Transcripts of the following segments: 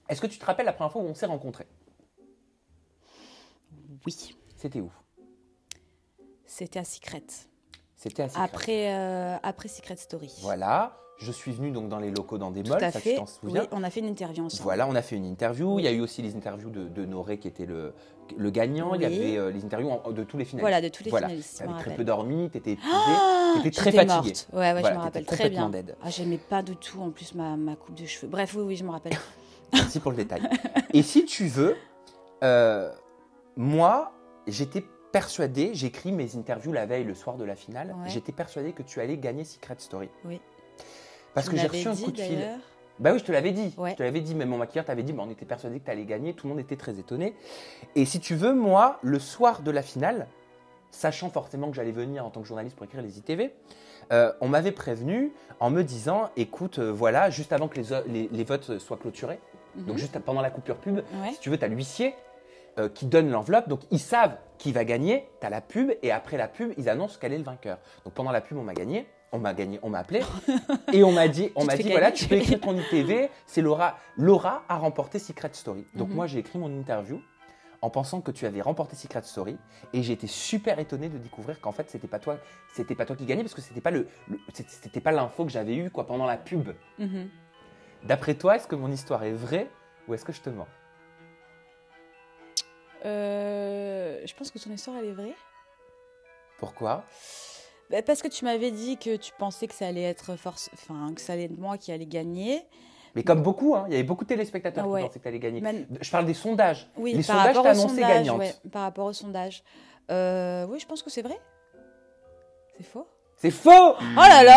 Est-ce que tu te rappelles la première fois où on s'est rencontrés? Oui. C'était où? C'était à Secret. C'était à Secret. Après Secret Story. Voilà. Je suis venu donc dans les locaux d'Endemol, Tout à ça fait. tu t'en souviens? Oui, on a fait une interview ensemble. Voilà, on a fait une interview. Oui. Il y a eu aussi les interviews de Noré qui était le gagnant. Oui. Il y avait les interviews de tous les finalistes. Voilà, de tous les finalistes. Tu avais je me très rappelle. peu dormi, tu étais épuisée, Ah, tu étais très j'étais fatiguée. morte. Ouais, Voilà, je me rappelle t'étais très bien. complètement dead. Ah, j'aimais pas du tout en plus ma coupe de cheveux. Bref, oui, je me rappelle. Merci pour le détail. Et si tu veux, moi, j'étais persuadée, j'ai écrit mes interviews la veille, le soir de la finale, Ouais. j'étais persuadée que tu allais gagner Secret Story. Oui. Parce Tu que j'ai m'avais reçu un dit, coup de fil. d'ailleurs. Bah oui, je te l'avais dit. Ouais. Je te l'avais dit, même mon maquilleur t'avait dit, bah, on était persuadé que tu allais gagner, tout le monde était très étonné. Et si tu veux, moi, le soir de la finale, sachant forcément que j'allais venir en tant que journaliste pour écrire les ITV, on m'avait prévenu en me disant, écoute, voilà, juste avant que les votes soient clôturés, donc juste pendant la coupure pub, Ouais. si tu veux, tu as l'huissier qui donne l'enveloppe, donc ils savent qui va gagner, tu as la pub, et après la pub, ils annoncent quel est le vainqueur. Donc pendant la pub, on m'a appelé, et on m'a dit, voilà, tu peux écrire ton ITV, c'est Laura. Laura a remporté Secret Story. Donc moi, j'ai écrit mon interview en pensant que tu avais remporté Secret Story, et j'ai été super étonné de découvrir qu'en fait, c'était pas toi qui gagnais, parce que c'était pas l'info que j'avais eue quoi pendant la pub. Mhm. D'après toi, est-ce que mon histoire est vraie ou est-ce que je te mens? Je pense que ton histoire, elle est vraie. Pourquoi? Bah, parce que tu m'avais dit que tu pensais que ça allait être que ça allait être moi qui allait gagner. Mais comme beaucoup, hein, il y avait beaucoup de téléspectateurs Ouais. qui pensaient que tu allais gagner. Man- Je parle des sondages. Oui, Les par sondages rapport au t'annonçaient sondage, gagnante. ouais, par rapport au sondage. Oui, je pense que c'est vrai. C'est faux. C'est faux! Oh là là!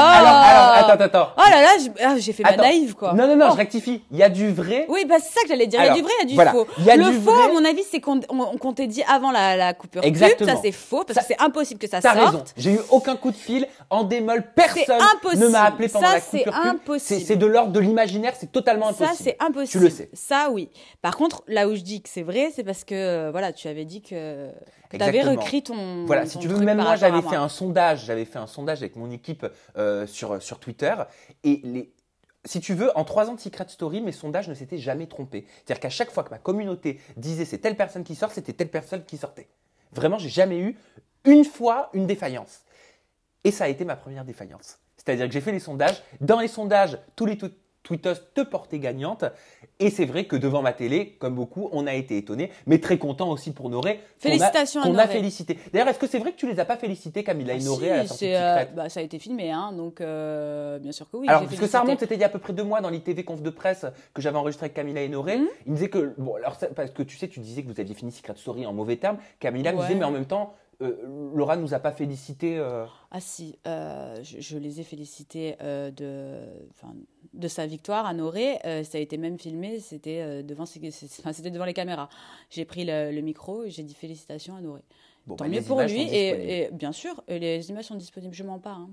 Alors, attends. Oh là là, j'ai fait ma Attends. naïve, quoi. Non, Oh. je rectifie. Il y a du vrai. Oui, bah, c'est ça que j'allais dire. Il y a Alors, du vrai, il y a du voilà. faux. Il y a Le du faux, vrai. à mon avis, c'est qu'on t'ait dit avant la coupure pub. Exactement. Ça, c'est faux, parce Ça- que c'est impossible que ça T'as sorte. raison. J'ai eu aucun coup de fil. En démol, personne impossible. ne m'a appelé pendant Ça, la c'est coupure pub. impossible. C'est de l'ordre de l'imaginaire. C'est totalement impossible. Ça, c'est impossible. Tu le sais. Ça, oui. Par contre, là où je dis que c'est vrai, c'est parce que voilà, tu avais dit que tu avais Exactement. recrit ton. Voilà, ton si tu veux, truc même par moi, rapport à j'avais fait un sondage. J'avais fait un sondage avec mon équipe sur Twitter. Et si tu veux, en 3 ans de Secret Story, mes sondages ne s'étaient jamais trompés. C'est-à-dire qu'à chaque fois que ma communauté disait c'est telle personne qui sort, c'était telle personne qui sortait. Vraiment, j'ai jamais eu une fois une défaillance. Et ça a été ma première défaillance. C'est-à-dire que j'ai fait les sondages. Dans les sondages, tous les tweetos te portaient gagnante. Et c'est vrai que devant ma télé, comme beaucoup, on a été étonnés, mais très content aussi pour Noré. Félicitations à qu'on a Noré. félicité. D'ailleurs, est-ce que c'est vrai que tu les as pas félicités, Camilla et Noré, à la sortie de Secret? bah, ça a été filmé, hein, donc bien sûr que oui. Alors, j'ai parce que ça félicité. remonte, c'était il y a à peu près 2 mois dans l'ITV Conf de presse que j'avais enregistré avec Camilla et Noré. Il me disait que, bon, alors, parce que tu sais, tu disais que vous aviez fini Secret Story en mauvais termes. Camilla me Ouais. disait, mais en même temps, Laura nous a pas félicité. Ah si, je les ai félicités de sa victoire à Noré. Ça a été même filmé, c'était c'était devant les caméras. J'ai pris le micro et j'ai dit félicitations à Noré. Bon, Tant bah, mieux les pour images lui. sont disponibles. Et bien sûr, les images sont disponibles, je mens pas. Hein.